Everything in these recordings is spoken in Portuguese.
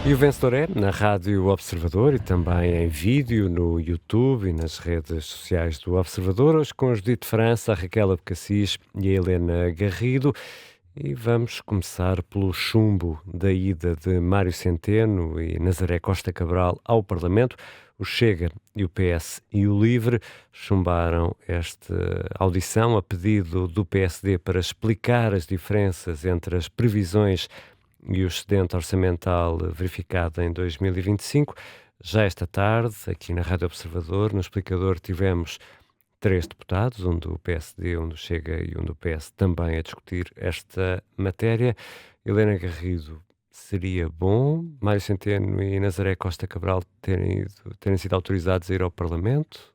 E o vencedor é na Rádio Observador e também em vídeo no YouTube e nas redes sociais do Observador, hoje com a Judite França, a Raquel Abcacis e a Helena Garrido. E vamos começar pelo chumbo da ida de Mário Centeno e Nazaré Costa Cabral ao Parlamento. O Chega e o PS e o LIVRE chumbaram esta audição a pedido do PSD para explicar as diferenças entre as previsões e o excedente orçamental verificado em 2025. Já esta tarde, aqui na Rádio Observador, no Explicador, tivemos 3 deputados, um do PSD, um do Chega e um do PS, também a discutir esta matéria. Helena Garrido, seria bom Mário Centeno e Nazaré Costa Cabral terem sido autorizados a ir ao Parlamento?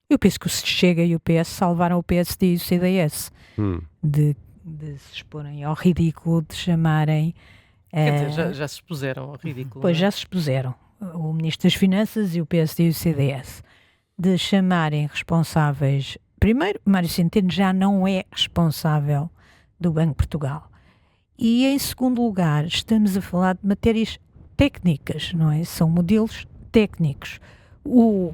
Eu penso que o Chega e o PS salvaram o PSD e o CDS de se exporem ao ridículo, de chamarem... Quer dizer, já se expuseram ao ridículo. Pois não é? já se expuseram, o Ministro das Finanças e o PSD e o CDS, de chamarem responsáveis... Primeiro, Mário Centeno já não é responsável do Banco de Portugal. E em segundo lugar, estamos a falar de matérias técnicas, não é? São modelos técnicos. O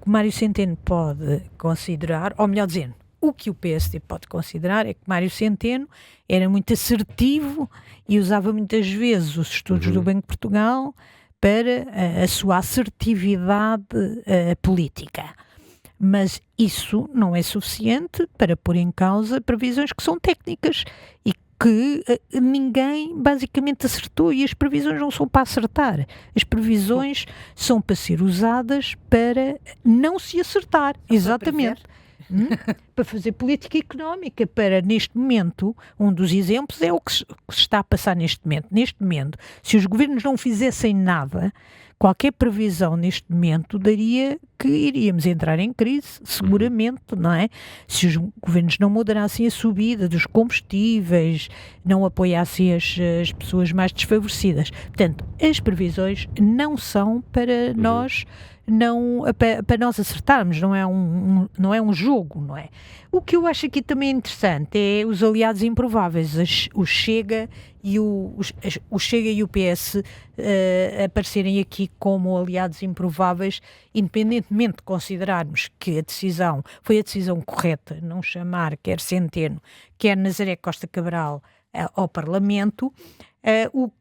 que Mário Centeno pode considerar, ou melhor dizendo, o que o PSD pode considerar é que Mário Centeno era muito assertivo e usava muitas vezes os estudos do Banco de Portugal para a sua assertividade política. Mas isso não é suficiente para pôr em causa previsões que são técnicas e que ninguém basicamente acertou, e as previsões não são para acertar. As previsões são para ser usadas para não se acertar. Exatamente. Para fazer política económica, para neste momento, um dos exemplos é o que se está a passar neste momento. Neste momento, se os governos não fizessem nada, qualquer previsão neste momento daria que iríamos entrar em crise, seguramente, não é? Se os governos não moderassem a subida dos combustíveis, não apoiassem as pessoas mais desfavorecidas. Portanto, as previsões não são para nós... para nós acertarmos, não é um jogo, não é? O que eu acho aqui também interessante é os aliados improváveis, o Chega e o Chega e o PS aparecerem aqui como aliados improváveis, independentemente de considerarmos que foi a decisão correta, não chamar quer Centeno, quer Nazaré Costa Cabral ao Parlamento. O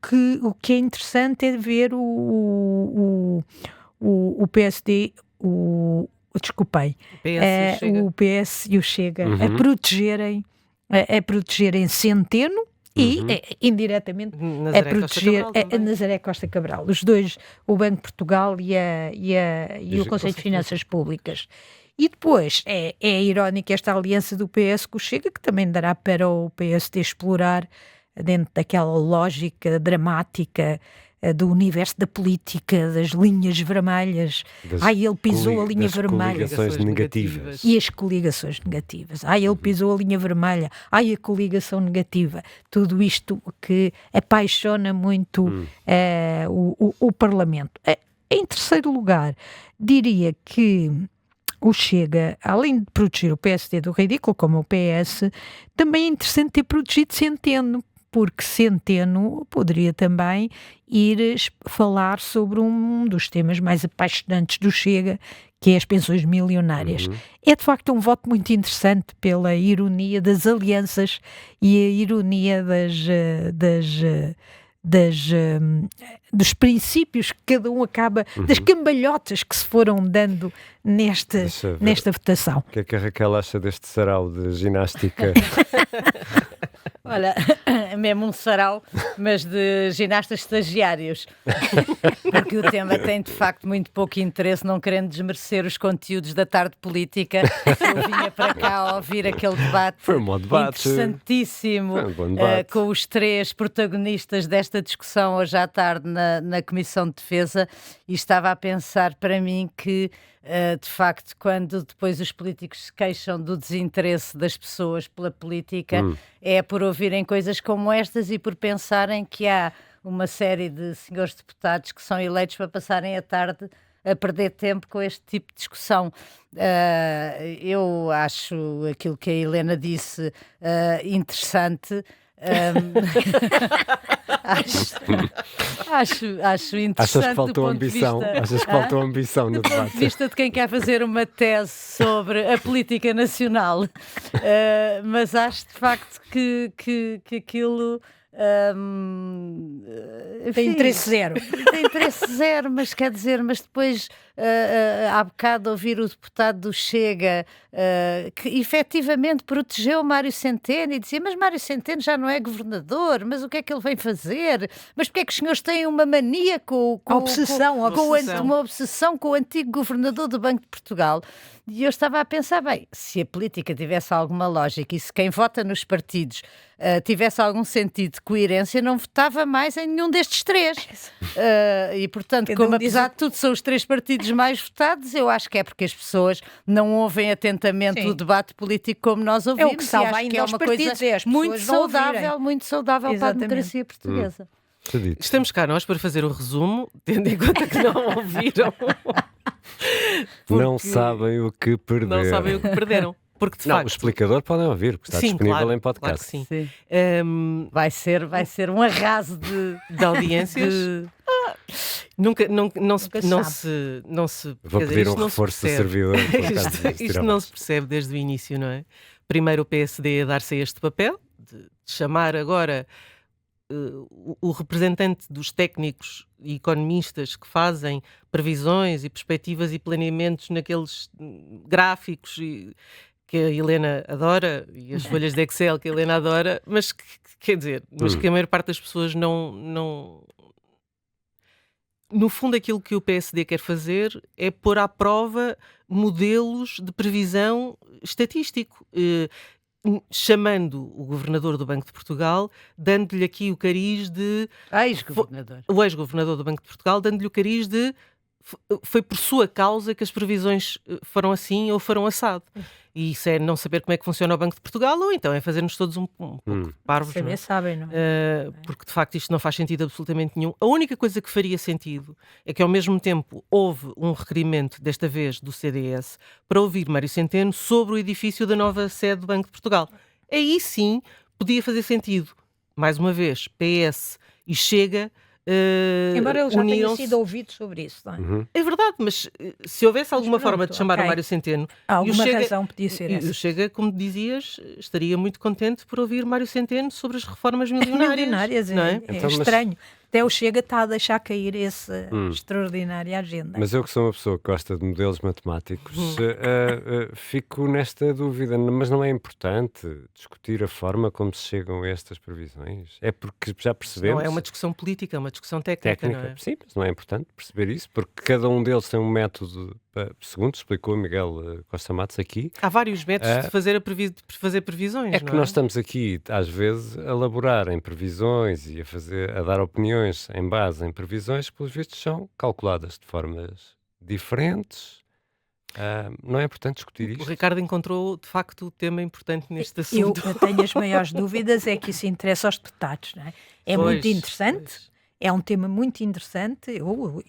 que é interessante é ver o PSD, o PS e o Chega a protegerem Centeno e indiretamente Nazaré a proteger Costa Cabral a Nazaré Costa Cabral. Os dois, o Banco de Portugal e o Conselho de Finanças Públicas. E depois é irónica esta aliança do PS com o Chega, que também dará para o PSD explorar dentro daquela lógica dramática do universo da política, das linhas vermelhas. Ele pisou a linha vermelha. Das coligações negativas. E as coligações negativas. Ele pisou a linha vermelha. A coligação negativa. Tudo isto que apaixona muito o Parlamento. Em terceiro lugar, diria que o Chega, além de proteger o PSD do ridículo, como o PS, também é interessante ter protegido Centeno, porque Centeno poderia também ir falar sobre um dos temas mais apaixonantes do Chega, que é as pensões milionárias. É de facto um voto muito interessante pela ironia das alianças e a ironia dos princípios que cada um acaba, das cambalhotas que se foram dando nesta votação. O que é que a Raquel acha deste sarau de ginástica? Olha, é mesmo um sarau, mas de ginastas estagiários. Porque o tema tem, de facto, muito pouco interesse, não querendo desmerecer os conteúdos da tarde política. Eu vinha para cá ouvir aquele debate, Foi um bom debate. Interessantíssimo, Foi um bom debate. com os 3 protagonistas desta discussão hoje à tarde na Comissão de Defesa, e estava a pensar para mim que de facto, quando depois os políticos se queixam do desinteresse das pessoas pela política, é por ouvirem coisas como estas e por pensarem que há uma série de senhores deputados que são eleitos para passarem a tarde a perder tempo com este tipo de discussão. Eu acho aquilo que a Helena disse interessante, Acho interessante. Achas que faltou do ponto de ambição? vista, Achas que faltou ambição no do ponto de debate? vista de quem quer fazer uma tese sobre a política nacional. Mas acho de facto que aquilo. Tem interesse zero. Tem interesse zero, mas quer dizer, mas depois há bocado ouvir o deputado do Chega que efetivamente protegeu Mário Centeno e dizia, mas Mário Centeno já não é governador, mas o que é que ele vem fazer? Mas porque é que os senhores têm uma mania A obsessão. uma obsessão com o antigo governador do Banco de Portugal? E eu estava a pensar, bem, se a política tivesse alguma lógica e se quem vota nos partidos tivesse algum sentido de coerência, não votava mais em nenhum destes três. E, portanto, como apesar de tudo são os três partidos mais votados, eu acho que é porque as pessoas não ouvem atentamente o debate político como nós ouvimos. É o que salva e acho ainda que é os uma partidos, coisa muito saudável para a Exatamente. democracia portuguesa. Estamos cá nós para fazer o resumo, tendo em conta que não ouviram. Não sabem o que perderam. Não sabem o que perderam. Porque, de Não, facto, o explicador podem ouvir, porque está sim, disponível claro, em podcast. Claro que sim. Sim. Vai ser um arraso De audiências. Não se Vou quer dizer, pedir isto um não se reforço de percebe. servidor. Isto não se percebe desde o início, não é? Primeiro o PSD a dar-se a este papel, de chamar agora o representante dos técnicos e economistas que fazem previsões e perspectivas e planeamentos naqueles gráficos que a Helena adora e as folhas de Excel que a Helena adora, mas que, quer dizer, mas que a maior parte das pessoas não... No fundo, aquilo que o PSD quer fazer é pôr à prova modelos de previsão estatístico, chamando o governador do Banco de Portugal, dando-lhe aqui o cariz de... O ex-governador do Banco de Portugal, dando-lhe o cariz de... Foi por sua causa que as previsões foram assim ou foram assado. E isso é não saber como é que funciona o Banco de Portugal, ou então é fazer-nos todos um pouco parvos. Saber, sabem, não é? Porque de facto isto não faz sentido absolutamente nenhum. A única coisa que faria sentido é que ao mesmo tempo houve um requerimento, desta vez do CDS, para ouvir Mário Centeno sobre o edifício da nova sede do Banco de Portugal. Aí sim podia fazer sentido. Mais uma vez, PS e Chega... Embora ele já tenha sido ouvido sobre isso, não é? É verdade, mas se houvesse alguma forma de chamar o Mário Centeno... Alguma razão podia ser essa. O Chega, como dizias, estaria muito contente por ouvir Mário Centeno sobre as reformas milionárias. Não é? Então, estranho. Até o Chega está a deixar cair essa extraordinária agenda. Mas eu que sou uma pessoa que gosta de modelos matemáticos, fico nesta dúvida, mas não é importante discutir a forma como se chegam a estas previsões? É porque já percebemos... Não é uma discussão política, é uma discussão técnica, não é? Sim, mas não é importante perceber isso, porque cada um deles tem um método, segundo explicou Miguel Costa Matos aqui. Há vários métodos de fazer previsões, É que nós estamos aqui, às vezes, a elaborar em previsões e a dar opiniões em base em previsões que, pelos vistos, são calculadas de formas diferentes. Não é importante discutir isto? O Ricardo encontrou, de facto, o tema importante neste assunto. Eu tenho as maiores dúvidas, é que isso interessa aos deputados, não é? É muito interessante, é um tema muito interessante,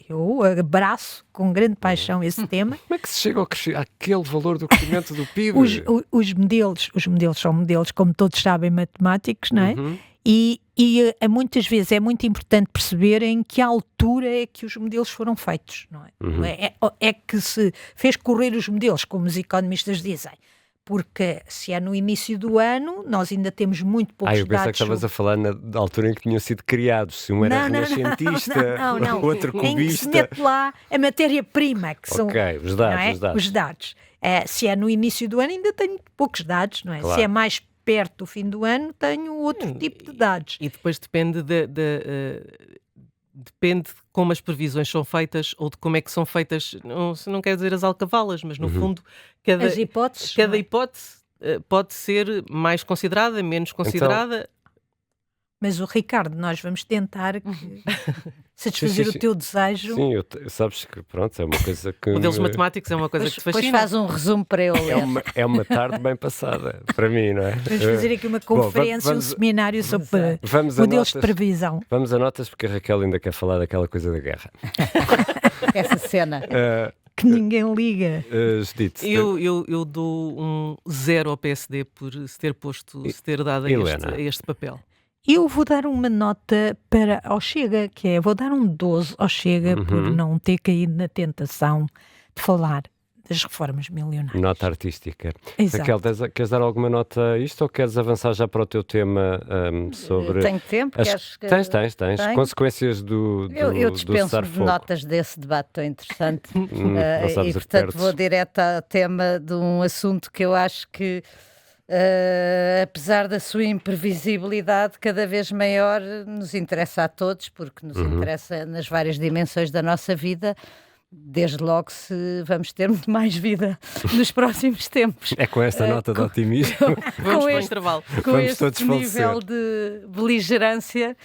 eu abraço com grande paixão esse tema. Como é que se chega àquele valor do crescimento do PIB? Os modelos são modelos, como todos sabem, matemáticos, não é? E muitas vezes é muito importante perceber em que altura é que os modelos foram feitos, não é? É que se fez correr os modelos, como os economistas dizem, porque se é no início do ano, nós ainda temos muito poucos dados. Eu pensava que estavas a falar da altura em que tinham sido criados, se um era renascentista, o outro cubista. Em que se mete lá a matéria-prima, que são os dados. Os dados. Se é no início do ano, ainda tenho poucos dados, não é? Claro. Se é mais perto do fim do ano, tenho outro tipo de dados. E depois depende depende de como as previsões são feitas ou de como é que são feitas, não quer dizer as alcavalas, mas no fundo as hipóteses, cada hipótese pode ser mais considerada, menos considerada. Mas o Ricardo, nós vamos tentar satisfazer o teu desejo. Sim, sabes que pronto, é uma coisa que... Modelos matemáticos é uma coisa que te fascina. Depois faz um resumo para eu ler. É uma tarde bem passada, para mim, não é? Vamos fazer aqui uma conferência, um seminário sobre modelos de previsão. Vamos a notas, porque a Raquel ainda quer falar daquela coisa da guerra. Essa cena. Que ninguém liga. Judite, eu dou um 0 ao PSD por se ter dado a este papel. Eu vou dar uma nota ao Chega, que é, vou dar um 12 ao Chega por não ter caído na tentação de falar das reformas milionárias. Nota artística. Exato. Raquel, queres dar alguma nota a isto ou queres avançar já para o teu tema sobre... Tenho tempo? Queres que... Tens. Tenho? Consequências Eu do dispenso de cessar-fogo. notas desse debate tão interessante. Não sabes E, a que portanto, perdes. vou direto ao tema de um assunto que eu acho que, apesar da sua imprevisibilidade cada vez maior, nos interessa a todos, porque nos interessa nas várias dimensões da nossa vida. Desde logo se vamos ter muito mais vida nos próximos tempos. É com esta nota de otimismo. Vamos para o este- intervalo. Com Vamos todos este nível falecer. de beligerância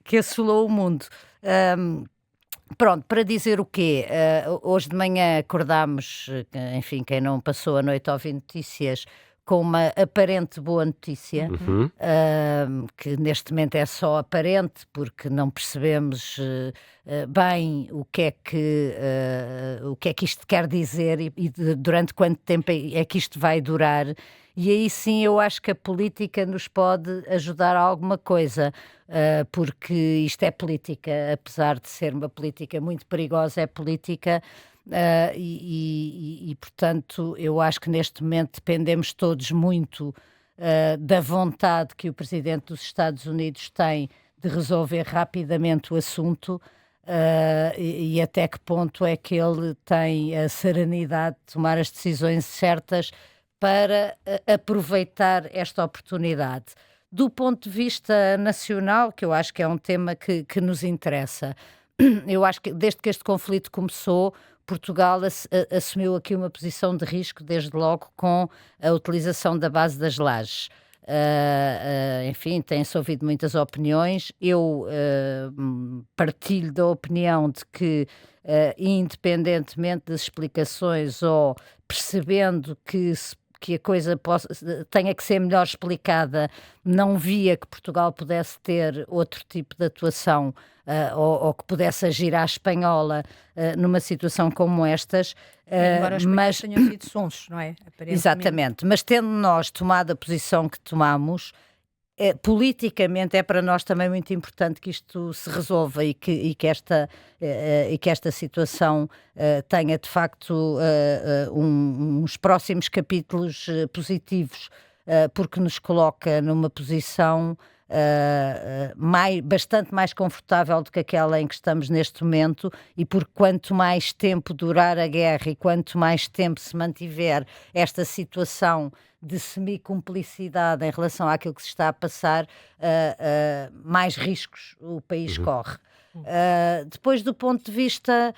que assolou o mundo. Pronto, para dizer o quê? Hoje de manhã acordámos, enfim, quem não passou a noite a ouvir notícias, com uma aparente boa notícia, que neste momento é só aparente, porque não percebemos bem o que é que isto quer dizer e durante quanto tempo é que isto vai durar. E aí sim eu acho que a política nos pode ajudar a alguma coisa, porque isto é política, apesar de ser uma política muito perigosa, é política. Portanto, eu acho que neste momento dependemos todos muito da vontade que o Presidente dos Estados Unidos tem de resolver rapidamente o assunto, e até que ponto é que ele tem a serenidade de tomar as decisões certas para aproveitar esta oportunidade. Do ponto de vista nacional, que eu acho que é um tema que nos interessa, eu acho que desde que este conflito começou, Portugal assumiu aqui uma posição de risco, desde logo com a utilização da base das lajes. Enfim, tem-se ouvido muitas opiniões. Eu partilho da opinião de que, independentemente das explicações ou percebendo que a coisa tenha que ser melhor explicada, não via que Portugal pudesse ter outro tipo de atuação, ou que pudesse agir à espanhola numa situação como estas. Embora os Mas tenham sido sonsos, não é? Aparentemente. exatamente, mas tendo nós tomado a posição que tomamos, politicamente é para nós também muito importante que isto se resolva e que esta situação tenha de facto uns próximos capítulos positivos, porque nos coloca numa posição bastante mais confortável do que aquela em que estamos neste momento, e por quanto mais tempo durar a guerra e quanto mais tempo se mantiver esta situação de semicumplicidade em relação àquilo que se está a passar, mais riscos o país corre. Depois, do ponto de vista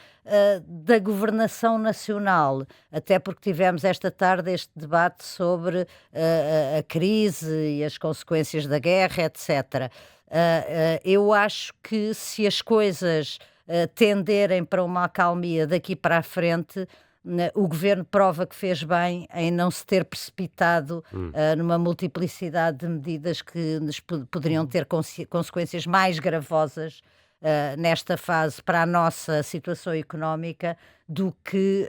da governação nacional, até porque tivemos esta tarde este debate sobre a crise e as consequências da guerra, etc. Eu acho que se as coisas tenderem para uma acalmia daqui para a frente, o governo prova que fez bem em não se ter precipitado numa multiplicidade de medidas que nos poderiam ter consequências mais gravosas nesta fase para a nossa situação económica do que,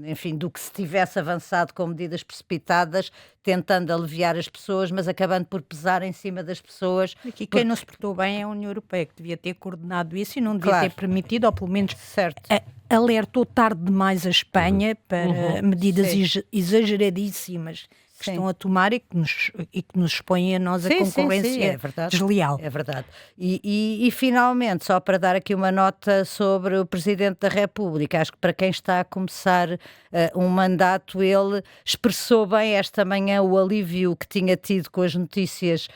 enfim, do que se tivesse avançado com medidas precipitadas, tentando aliviar as pessoas, mas acabando por pesar em cima das pessoas. Aqui quem não se portou bem é a União Europeia, que devia ter coordenado isso e não devia Claro. ter permitido, ou pelo menos Certo. alertou tarde demais a Espanha para medidas Sim. exageradíssimas que Sim. estão a tomar e que nos expõem a nós a Sim, concorrência é verdade. desleal. É verdade. E finalmente, só para dar aqui uma nota sobre o Presidente da República, acho que para quem está a começar um mandato, ele expressou bem esta manhã o alívio que tinha tido com as notícias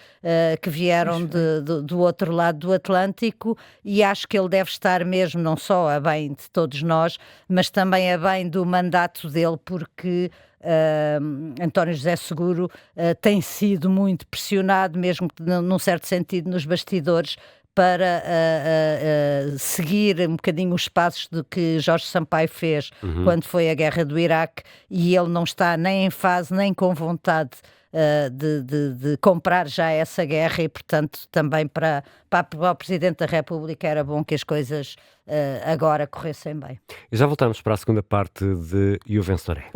que vieram do outro lado do Atlântico, e acho que ele deve estar mesmo não só a bem de todos nós, mas também a bem do mandato dele, porque António José Seguro tem sido muito pressionado, mesmo que num certo sentido nos bastidores, para seguir um bocadinho os passos do que Jorge Sampaio fez quando foi a guerra do Iraque, e ele não está nem em fase nem com vontade de comprar já essa guerra, e portanto também para o Presidente da República era bom que as coisas agora corressem bem. E já voltamos para a segunda parte de E o Vencedor é.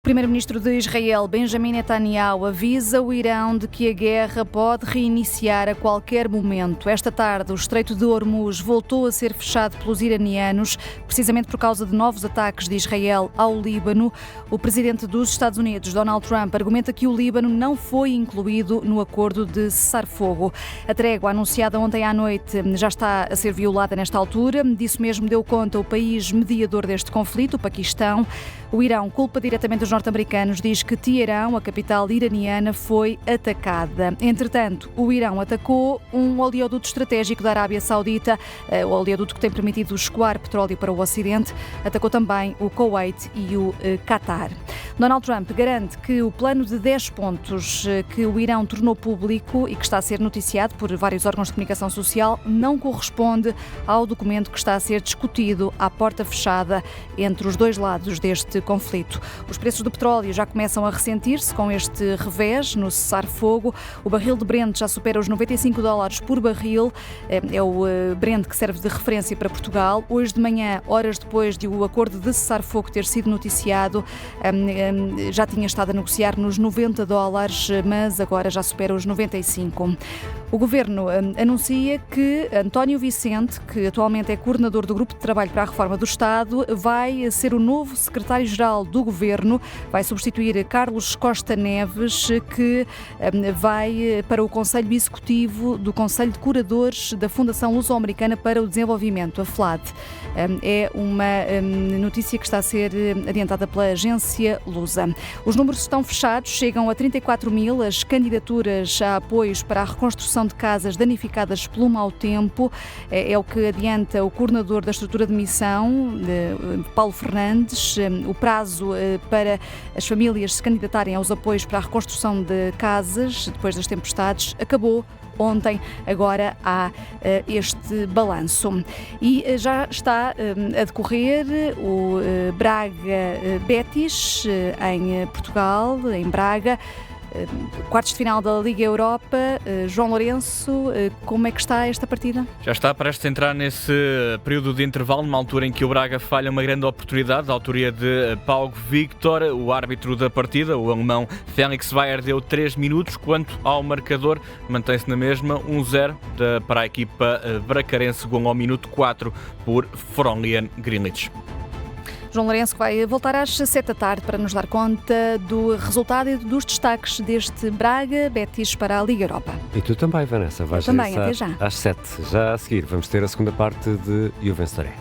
primeiro-ministro de Israel, Benjamin Netanyahu, avisa o Irão de que a guerra pode reiniciar a qualquer momento. Esta tarde, o Estreito de Hormuz voltou a ser fechado pelos iranianos, precisamente por causa de novos ataques de Israel ao Líbano. O presidente dos Estados Unidos, Donald Trump, argumenta que o Líbano não foi incluído no acordo de cessar-fogo. A trégua anunciada ontem à noite já está a ser violada nesta altura. Disso mesmo deu conta o país mediador deste conflito, o Paquistão. O Irão culpa diretamente os norte-americanos, diz que Teherão, a capital iraniana, foi atacada. Entretanto, o Irão atacou um oleoduto estratégico da Arábia Saudita, o oleoduto que tem permitido escoar petróleo para o Ocidente. Atacou também o Kuwait e o Qatar. Donald Trump garante que o plano de 10 pontos que o Irão tornou público e que está a ser noticiado por vários órgãos de comunicação social não corresponde ao documento que está a ser discutido à porta fechada entre os dois lados deste conflito. Os preços do petróleo já começam a ressentir-se com este revés no cessar-fogo. O barril de Brent já supera os $95 por barril. É o Brent que serve de referência para Portugal. Hoje de manhã, horas depois de o acordo de cessar-fogo ter sido noticiado, já tinha estado a negociar nos $90, mas agora já supera os 95. O Governo anuncia que António Vicente, que atualmente é coordenador do Grupo de Trabalho para a Reforma do Estado, vai ser o novo secretário-geral do Governo, vai substituir Carlos Costa Neves, que vai para o Conselho Executivo do Conselho de Curadores da Fundação Luso-Americana para o Desenvolvimento, a FLAD. É uma notícia que está a ser adiantada pela agência Lusa. Os números estão fechados, chegam a 34 mil as candidaturas a apoios para a reconstrução de casas danificadas pelo mau tempo. É o que adianta o coordenador da estrutura de missão, Paulo Fernandes. O prazo para as famílias se candidatarem aos apoios para a reconstrução de casas depois das tempestades acabou ontem. Agora há este balanço. E já está a decorrer o Braga-Betis em Portugal, em Braga. Quartos de final da Liga Europa. João Lourenço, como é que está esta partida? Já está prestes a entrar nesse período de intervalo, numa altura em que o Braga falha uma grande oportunidade, da autoria de Pau Victor, o árbitro da partida, o alemão Felix Weyer, deu 3 minutos. Quanto ao marcador, mantém-se na mesma, 1-0 para a equipa bracarense, gol ao minuto 4 por Florian Grillitsch. João Lourenço que vai voltar às 7 da tarde para nos dar conta do resultado e dos destaques deste Braga-Betis para a Liga Europa. E tu também, Vanessa, vais também, até já. Às 7. Já a seguir vamos ter a segunda parte de Eu Vencerei.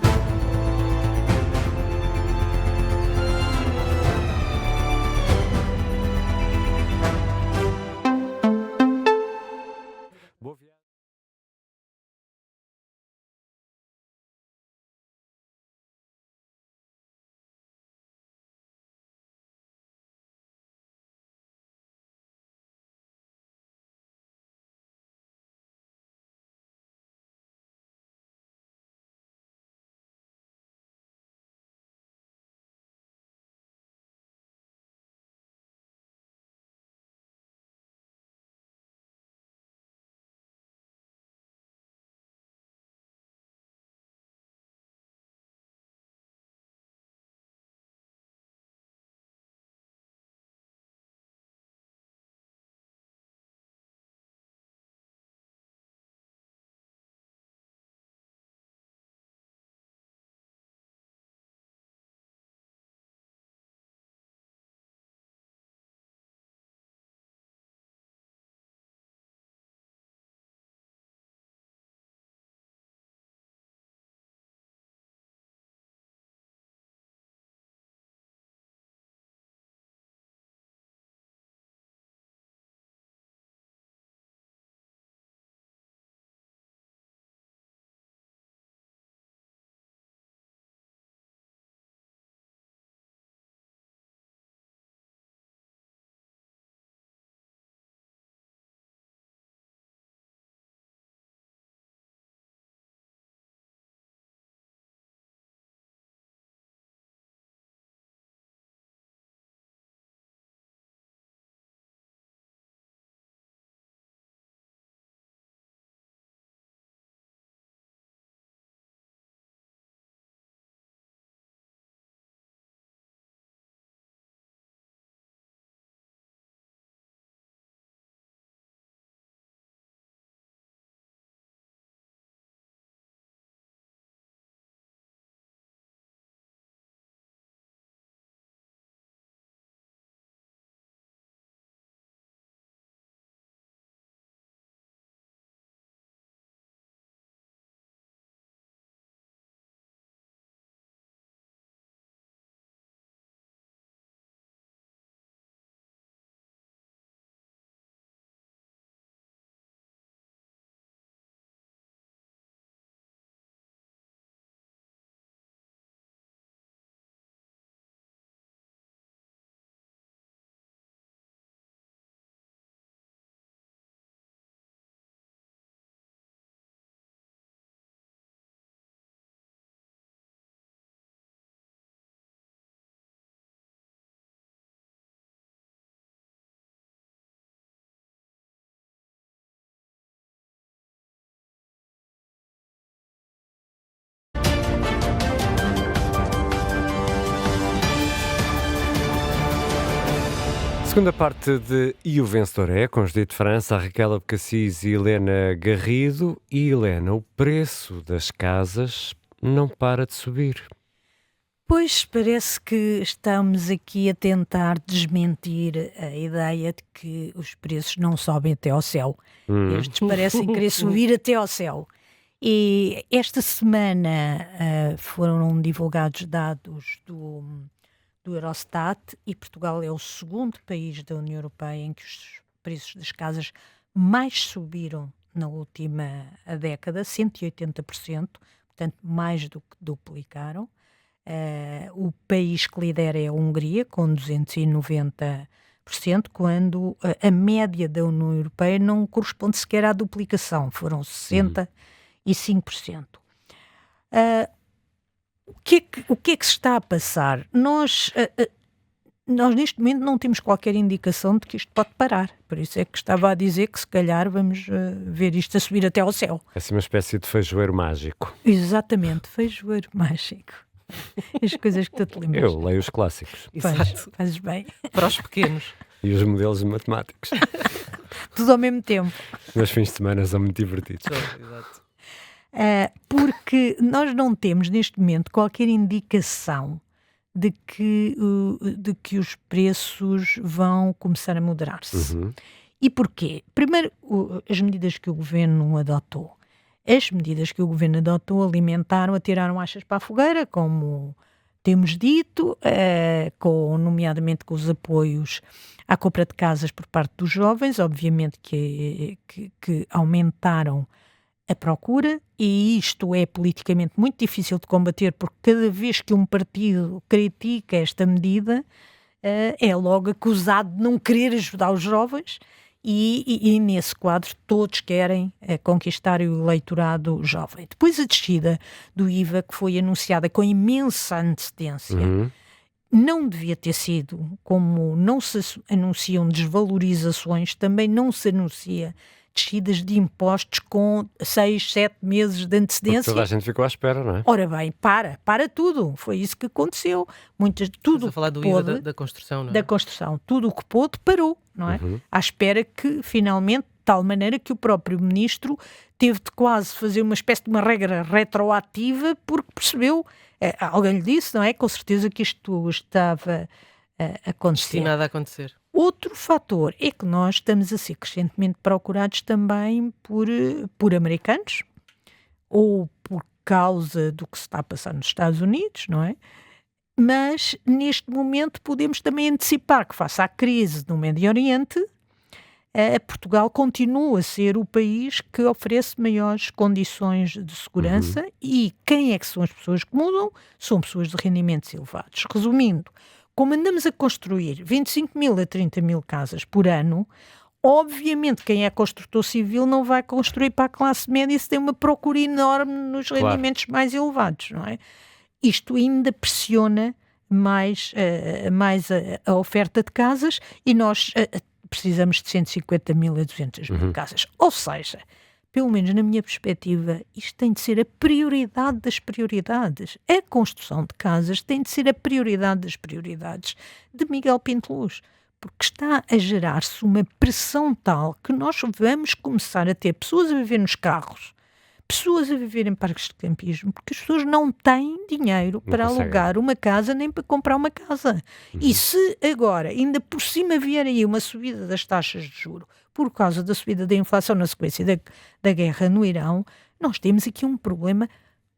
Segunda parte de E o Vencedor é, com Judite França, Raquel Abcacis e Helena Garrido. E Helena, o preço das casas não para de subir. Pois parece que estamos aqui a tentar desmentir a ideia de que os preços não sobem até ao céu. Estes parecem querer subir até ao céu. E esta semana foram divulgados dados do Eurostat e Portugal é o segundo país da União Europeia em que os preços das casas mais subiram na última década, 180%, portanto mais do que duplicaram. O país que lidera é a Hungria, com 290%, quando a média da União Europeia não corresponde sequer à duplicação, foram 65%. O que é que se está a passar? Nós neste momento não temos qualquer indicação de que isto pode parar, por isso é que estava a dizer que se calhar vamos ver isto a subir até ao céu. É assim uma espécie de feijoeiro mágico. Exatamente, feijoeiro mágico. As coisas que tu te lembras. Eu leio os clássicos Fazes bem. Para os pequenos. e os modelos matemáticos. Tudo ao mesmo tempo. Os meus fins de semana são muito divertidos. Exato. Porque nós não temos neste momento qualquer indicação de que os preços vão começar a moderar-se. E porquê? Primeiro, as medidas que o governo adotou. As medidas que o governo adotou atiraram achas para a fogueira, como temos dito, nomeadamente com os apoios à compra de casas por parte dos jovens, obviamente que aumentaram a procura, e isto é politicamente muito difícil de combater, porque cada vez que um partido critica esta medida, é logo acusado de não querer ajudar os jovens, e nesse quadro todos querem conquistar o eleitorado jovem. Depois a descida do IVA, que foi anunciada com imensa antecedência, não devia ter sido, como não se anunciam desvalorizações, também não se anuncia descidas de impostos com 6, 7 meses de antecedência. Porque toda a gente ficou à espera, não é? Ora bem, para tudo. Foi isso que aconteceu. Tudo a falar do pôde, IVA da construção, não é? Da construção. Tudo o que pôde parou, não é? À espera que, finalmente, de tal maneira que o próprio ministro teve de quase fazer uma espécie de uma regra retroativa, porque percebeu, alguém lhe disse, não é? Com certeza que isto estava a acontecer. Destinado a acontecer. Outro fator é que nós estamos a ser crescentemente procurados também por americanos, ou por causa do que se está a passar nos Estados Unidos, não é? Mas, neste momento, podemos também antecipar que, face à crise no Médio Oriente, Portugal continua a ser o país que oferece maiores condições de segurança, e quem é que são as pessoas que mudam? São pessoas de rendimentos elevados. Resumindo, como andamos a construir 25 mil a 30 mil casas por ano, obviamente quem é construtor civil não vai construir para a classe média se tem uma procura enorme nos rendimentos mais elevados, não é? Isto ainda pressiona mais a oferta de casas, e nós precisamos de 150 mil a 200 mil casas. Ou seja, pelo menos na minha perspectiva, isto tem de ser a prioridade das prioridades. A construção de casas tem de ser a prioridade das prioridades de Miguel Pinto Luz, porque está a gerar-se uma pressão tal que nós vamos começar a ter pessoas a viver nos carros, pessoas a viver em parques de campismo, porque as pessoas não têm dinheiro para alugar uma casa nem para comprar uma casa. E se agora, ainda por cima, vier aí uma subida das taxas de juros, por causa da subida da inflação na sequência da guerra no Irão, nós temos aqui um problema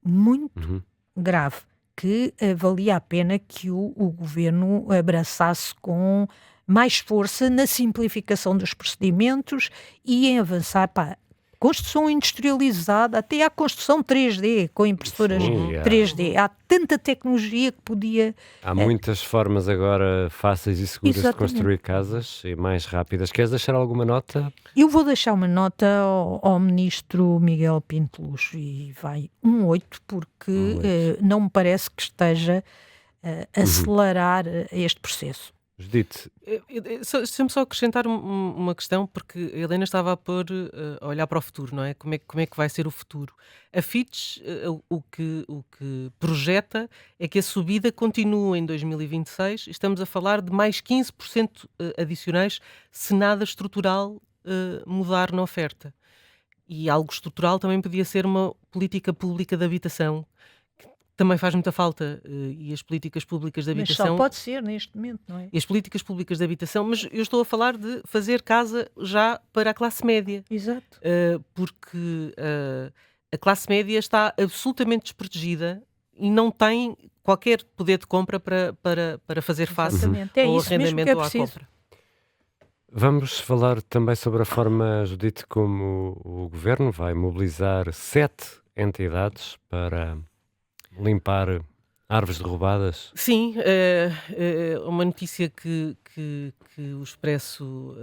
muito grave, que valia a pena que o governo abraçasse com mais força na simplificação dos procedimentos e em avançar para a construção industrializada, até à construção 3D, com impressoras 3D. Há tanta tecnologia que podia... Há muitas formas agora fáceis e seguras de construir casas e mais rápidas. Queres deixar alguma nota? Eu vou deixar uma nota ao ministro Miguel Pinto Luz, e vai 8, porque não me parece que esteja a acelerar este processo. Judite, Deixa-me só acrescentar uma questão, porque a Helena estava a olhar para o futuro, não é? Como é que vai ser o futuro? A Fitch, o que projeta é que a subida continua em 2026. Estamos a falar de mais 15% adicionais se nada estrutural mudar na oferta. E algo estrutural também podia ser uma política pública de habitação, que também faz muita falta, e as políticas públicas de Mas só habitação... pode ser neste momento, não é? E as políticas públicas de habitação, mas eu estou a falar de fazer casa já para a classe média, Exato. porque a classe média está absolutamente desprotegida e não tem qualquer poder de compra para fazer face Exatamente. É ao isso mesmo arrendamento que é ou à preciso. compra. vamos falar também sobre a forma, Judite, como o governo vai mobilizar 7 entidades para limpar árvores derrubadas. Sim, uma notícia que o Expresso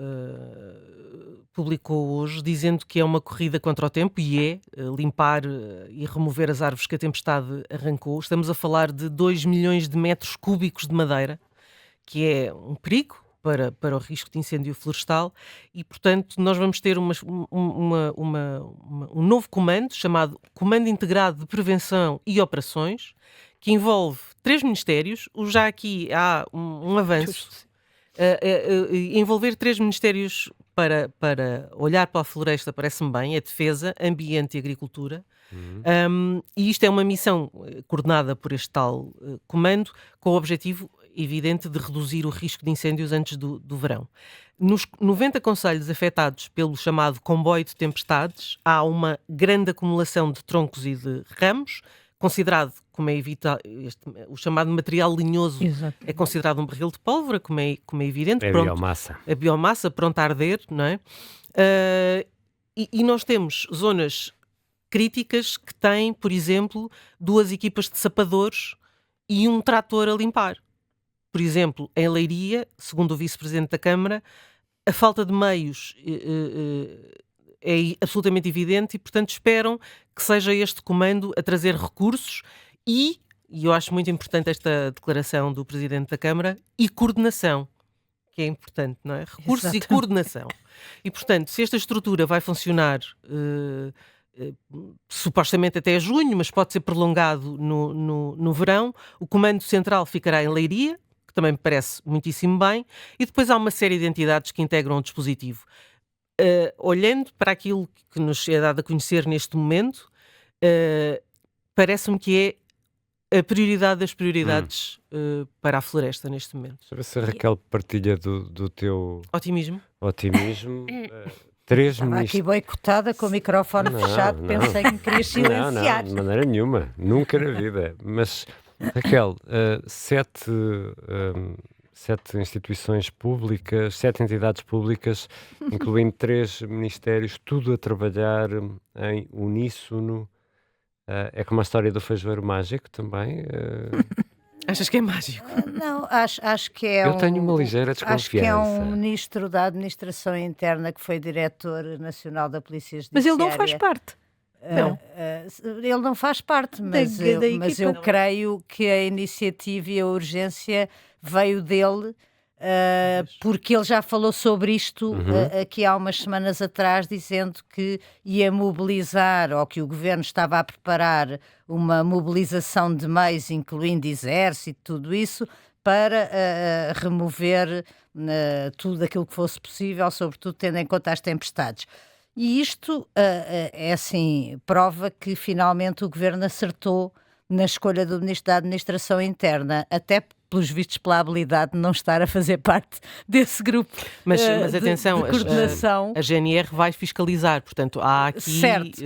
publicou hoje, dizendo que é uma corrida contra o tempo, e limpar e remover as árvores que a tempestade arrancou. Estamos a falar de 2 milhões de metros cúbicos de madeira, que é um perigo para o risco de incêndio florestal, e, portanto, nós vamos ter um novo comando, chamado Comando Integrado de Prevenção e Operações, que envolve 3 ministérios. Já aqui há um avanço. Envolver 3 ministérios para olhar para a floresta parece-me bem: é Defesa, Ambiente e Agricultura. E isto é uma missão coordenada por este tal comando, com o objetivo evidente de reduzir o risco de incêndios antes do verão. Nos 90 concelhos afetados pelo chamado comboio de tempestades, há uma grande acumulação de troncos e de ramos, considerado, como é o chamado material linhoso. Exato. É considerado um barril de pólvora, como é evidente. É a biomassa. A biomassa pronta a arder, não é? E nós temos zonas críticas que têm, por exemplo, 2 equipas de sapadores e um trator a limpar. Por exemplo, em Leiria, segundo o vice-presidente da Câmara, a falta de meios é absolutamente evidente, e, portanto, esperam que seja este comando a trazer recursos e eu acho muito importante esta declaração do Presidente da Câmara, e coordenação, que é importante, não é? Recursos Exatamente. e coordenação. E, portanto, se esta estrutura vai funcionar supostamente até junho, mas pode ser prolongado no verão, o Comando Central ficará em Leiria, que também me parece muitíssimo bem, e depois há uma série de entidades que integram o dispositivo. Olhando para aquilo que nos é dado a conhecer neste momento, parece-me que é a prioridade das prioridades para a floresta neste momento. Deixa eu ver se a Raquel partilha do teu Otimismo? otimismo. 3 Estava aqui ministros. boicotada com o microfone Não, fechado, não. pensei que me querias silenciar. Não, de maneira nenhuma. Nunca na vida. Mas, Raquel, 7 instituições públicas, 7 entidades públicas, incluindo 3 ministérios, tudo a trabalhar em uníssono. É como a história do feijoeiro mágico também. Achas que é mágico? Não, acho que é Eu tenho uma ligeira Acho que é um desconfiança. ministro da Administração Interna que foi diretor nacional da Polícia Judiciária. Mas ele não faz parte. Não. Ele não faz parte, mas da mas equipa. eu creio que a iniciativa e a urgência veio dele, porque ele já falou sobre isto aqui há umas semanas atrás, dizendo que ia mobilizar, ou que o governo estava a preparar uma mobilização de meios, incluindo exército, tudo isso, para remover tudo aquilo que fosse possível, sobretudo tendo em conta as tempestades. E isto é assim, prova que finalmente o governo acertou na escolha do ministro da Administração Interna, até pelos vistos pela habilidade de não estar a fazer parte desse grupo Mas de atenção, coordenação. a GNR vai fiscalizar, portanto há aqui... Certo.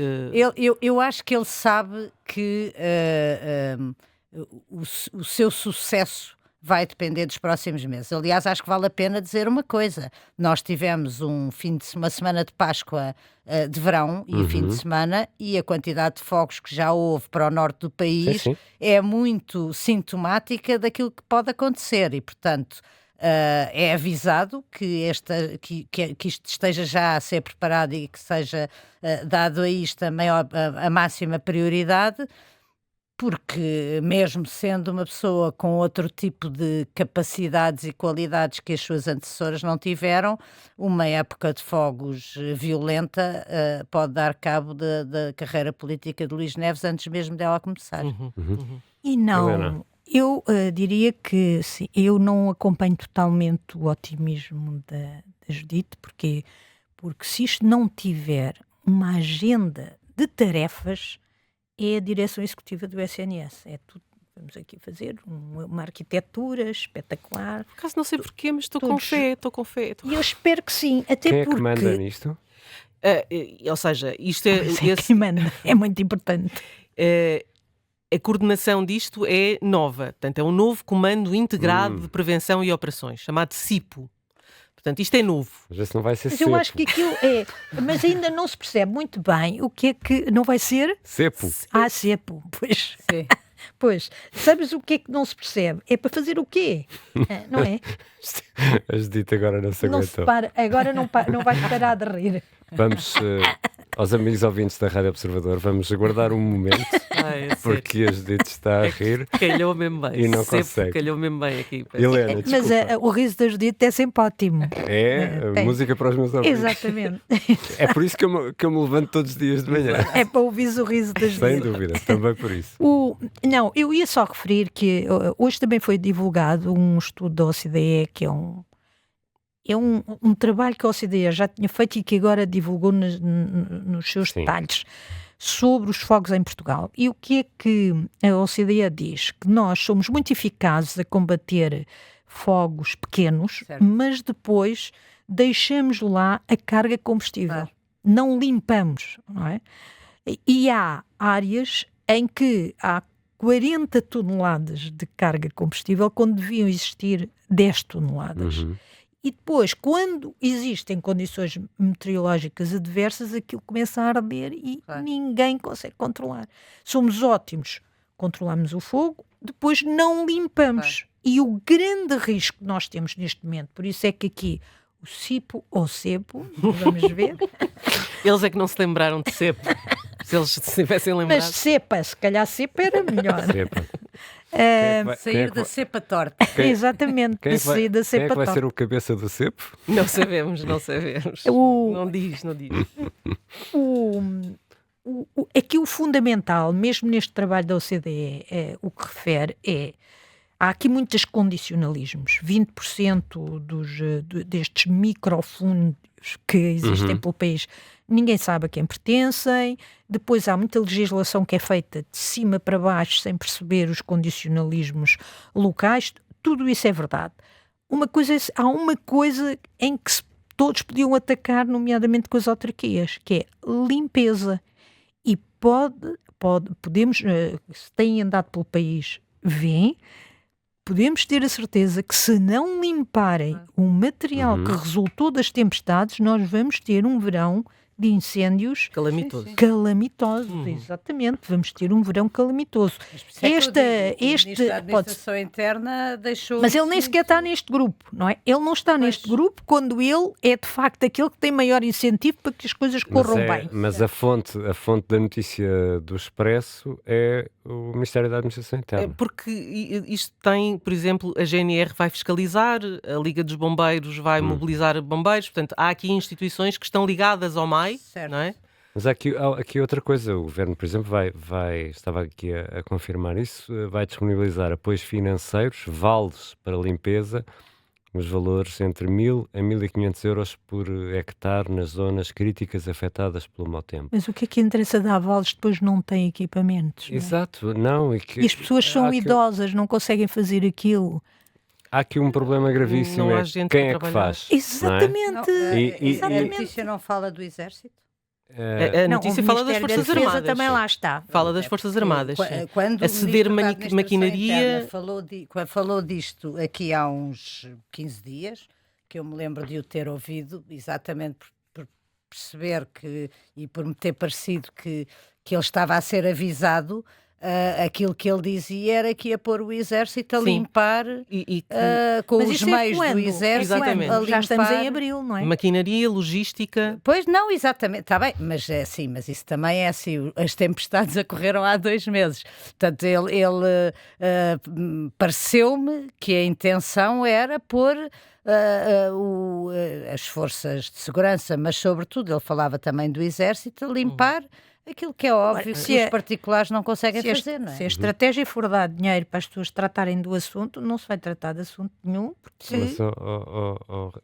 Eu acho que ele sabe que o seu sucesso vai depender dos próximos meses. Aliás, acho que vale a pena dizer uma coisa. Nós tivemos uma semana de Páscoa de verão e fim de semana, e a quantidade de fogos que já houve para o norte do país Sim. é muito sintomática daquilo que pode acontecer e, portanto, é avisado que isto esteja já a ser preparado e que seja dado a isto a máxima prioridade. porque mesmo sendo uma pessoa com outro tipo de capacidades e qualidades que as suas antecessoras não tiveram, uma época de fogos violenta pode dar cabo da carreira política de Luís Neves antes mesmo dela começar. E não, Helena. eu diria que sim, eu não acompanho totalmente o otimismo da Judite, porque se isto não tiver uma agenda de tarefas, é a direção executiva do SNS. É tudo. Vamos aqui fazer uma arquitetura espetacular. Por acaso não sei porquê, mas estou com fé. E eu espero que sim, até Quem é porque... que manda nisto? Ou seja, isto é, Pois é, quem manda. É muito importante. a coordenação disto é nova. Portanto, é um novo Comando Integrado de Prevenção e Operações, chamado CIPO. Portanto, isto é novo. Mas esse não vai ser Mas cepo. eu acho que aquilo é... Mas ainda não se percebe muito bem o que é que... Não vai ser? Cepo. Cepo. Pois. Sim. Pois. Sabes o que é que não se percebe? É para fazer o quê? Não é? A Judite agora não se Não se aguentou. para, agora não vai parar de rir. Vamos, aos amigos ouvintes da Rádio Observador, vamos aguardar um momento, porque a Judite está a rir. Calhou mesmo bem. E não Sempre consegue. calhou mesmo bem aqui. Helena, Mas desculpa. o riso da Judite é sempre ótimo. É tem. música para os meus ouvintes. Exatamente. É por isso que eu me levanto todos os dias de manhã. É para ouvir o riso da Sem Judite. dúvida, também por isso. Não, eu ia só referir que hoje também foi divulgado um estudo da OCDE, que é um trabalho que a OCDE já tinha feito e que agora divulgou nos seus Sim. detalhes sobre os fogos em Portugal. E o que é que a OCDE diz? Que nós somos muito eficazes a combater fogos pequenos, Certo. mas depois deixamos lá a carga combustível. Claro. Não limpamos, não é? E há áreas em que há 40 toneladas de carga combustível quando deviam existir 10 toneladas. E depois, quando existem condições meteorológicas adversas, aquilo começa a arder e Claro. ninguém consegue controlar. Somos ótimos, controlamos o fogo, depois não limpamos. E o grande risco que nós temos neste momento, por isso é que aqui o CIPO ou CEPO, vamos ver, Eles é que não se lembraram de cepo. Se eles se tivessem mas lembrado. CEPA, se calhar CEPA era melhor. Cepa. Quem é que vai- quem é Sair que da vai- cepa torta. Exatamente, quem é de que vai- sair da quem é CEPA que vai ser top. o cabeça do cepo? Não sabemos, não sabemos. O- Não diz, não diz. Aqui o fundamental, mesmo neste trabalho da OCDE, o que refere há aqui muitos condicionalismos. 20% destes microfundos que existem pelo país, ninguém sabe a quem pertencem. Depois há muita legislação que é feita de cima para baixo, sem perceber os condicionalismos locais. Tudo isso é verdade. Há uma coisa em que todos podiam atacar, nomeadamente com as autarquias, que é limpeza. E podemos, se têm andado pelo país, podemos ter a certeza que se não limparem o material que resultou das tempestades, nós vamos ter um verão de incêndios Calamitoso. calamitosos. Exatamente, vamos ter um verão calamitoso. O Ministro da Pode Administração Interna deixou... Mas ele nem sequer está neste grupo, não é? Ele não está neste grupo quando ele é de facto aquele que tem maior incentivo para que as coisas corram bem. Mas a fonte da notícia do Expresso é o Ministério da Administração Interna. Porque isto tem, por exemplo, a GNR vai fiscalizar, a Liga dos Bombeiros vai mobilizar bombeiros, portanto, há aqui instituições que estão ligadas ao MAI, Certo. não é? Mas há aqui outra coisa, o Governo, por exemplo, estava aqui a confirmar isso, vai disponibilizar apoios financeiros, vales para limpeza, os valores entre 1.000 a 1.500 euros por hectare nas zonas críticas afetadas pelo mau tempo. Mas o que interessa dar vales depois não tem equipamentos? Não é? Exato, não. E as pessoas há são aqui- idosas, não conseguem fazer aquilo. Há aqui um problema gravíssimo, Não há é gente quem a é que trabalhar. faz. Não é? Exatamente. E- A notícia não fala do Exército? A notícia o fala das Ministério da Forças Defesa Armadas. também lá está. Fala das Forças Armadas. sim. Quando A ceder o Ministro da Administração maquinaria. Interna falou disto aqui há uns 15 dias, que eu me lembro de o ter ouvido, exatamente por perceber e por me ter parecido que ele estava a ser avisado, aquilo que ele dizia era que ia pôr o exército a Sim. limpar E com Mas os isso é meios do quando? exército. Exatamente. A limpar... Já estamos em abril, não é? maquinaria, logística. Pois não, exatamente, está bem, mas é assim, mas isso também é assim, as tempestades ocorreram há 2 meses, portanto pareceu-me que a intenção era pôr as forças de segurança, mas sobretudo ele falava também do exército, a limpar aquilo que é óbvio Se que é- os particulares não conseguem Se a, fazer, não é? se a estratégia for dar dinheiro para as pessoas tratarem do assunto, não se vai tratar de assunto nenhum, porque Mas,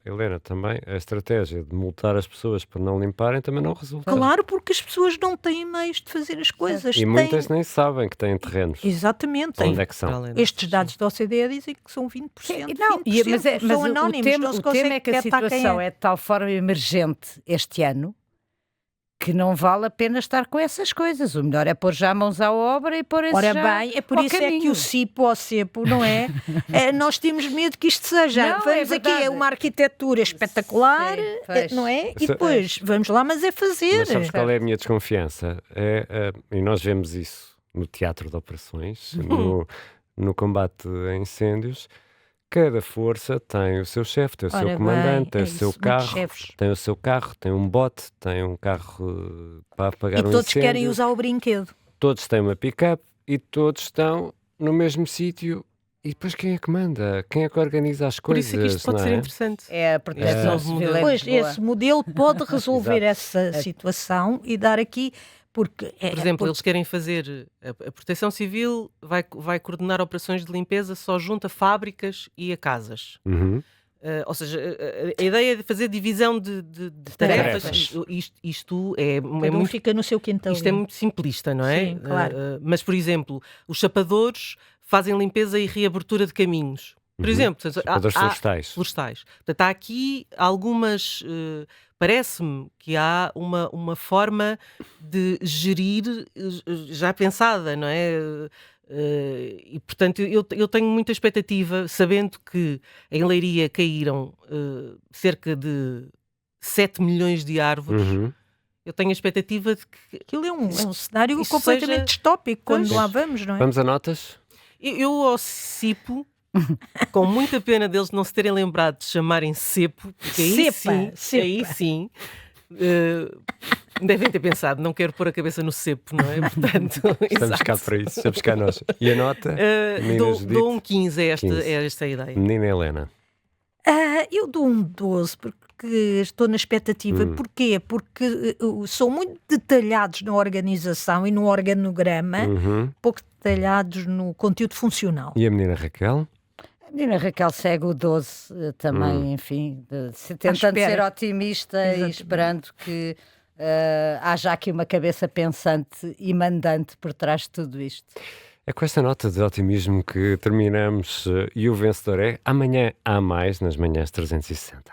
Helena, também a estratégia de multar as pessoas por não limparem também não resulta. claro, porque as pessoas não têm meios de fazer as coisas. E muitas nem sabem que têm terrenos. Exatamente. Onde é que são? Além Estes dados da OCDE dizem que são 20%. Não, 20%, mas são anónimos, não se o tema é que a consegue detectar quem situação é de tal forma emergente este ano que não vale a pena estar com essas coisas. O melhor é pôr já mãos à obra e pôr esse Ora já bem, é por ao isso é que caminho. o CIPO ou CEPO, não é? Nós temos medo que isto seja. Não, Vamos é aqui, verdade. é uma arquitetura espetacular, Sim, pois. não é? E Isso- depois, vamos lá, mas é fazer. Mas sabes qual é a minha desconfiança? E nós vemos isso no teatro de operações, no combate a incêndios. Cada força tem o seu chefe, tem o Ora seu bem, comandante, tem é o seu isso, muitos carro, chefes. tem o seu carro, tem um bote, tem um carro para apagar E um todos incêndio. querem usar o brinquedo. Todos têm uma pick-up e todos estão no mesmo sítio. E depois quem é que manda? Quem é que organiza as Por coisas? isso é que isto pode não ser é? interessante. É a proteção É. civil em Pois, Lisboa. esse modelo pode resolver Exato. essa situação e dar aqui, porque... Por exemplo, eles querem fazer. A Proteção Civil vai coordenar operações de limpeza só junto a fábricas e a casas. Uhum. Ou seja, a ideia é de fazer divisão de tarefas. tarefas. Isto é cada um muito. fica no seu quintal. Isto é muito simplista, não é? Sim, claro. Mas, por exemplo, os chapadores fazem limpeza e reabertura de caminhos. Por Uhum. exemplo, portanto, Chapadores florestais. florestais. Portanto, há aqui algumas. Parece-me que há uma forma de gerir já pensada, não é? E portanto eu tenho muita expectativa, sabendo que em Leiria caíram cerca de 7 milhões de árvores. Uhum. Eu tenho a expectativa de que Aquilo é um cenário isso completamente seja- distópico quando Pois. lá vamos, não é? Vamos a notas? eu ao CIPO, com muita pena deles não se terem lembrado de chamarem CEPO, porque aí sim devem ter pensado, não quero pôr a cabeça no cepo, não é? Portanto, Estamos cá para isso, estamos cá nós. E a nota? Menina Judite? dou um 15 a 15. esta ideia. Menina Helena. Eu dou um 12 porque estou na expectativa. Porquê? Porque são muito detalhados na organização e no organograma, Uhum. pouco detalhados no conteúdo funcional. E a menina Raquel? A menina Raquel segue o 12 também, enfim, tentando espera. ser otimista e Exatamente. esperando que haja aqui uma cabeça pensante e mandante por trás de tudo isto. É com esta nota de otimismo que terminamos e o vencedor é amanhã há mais nas manhãs 360.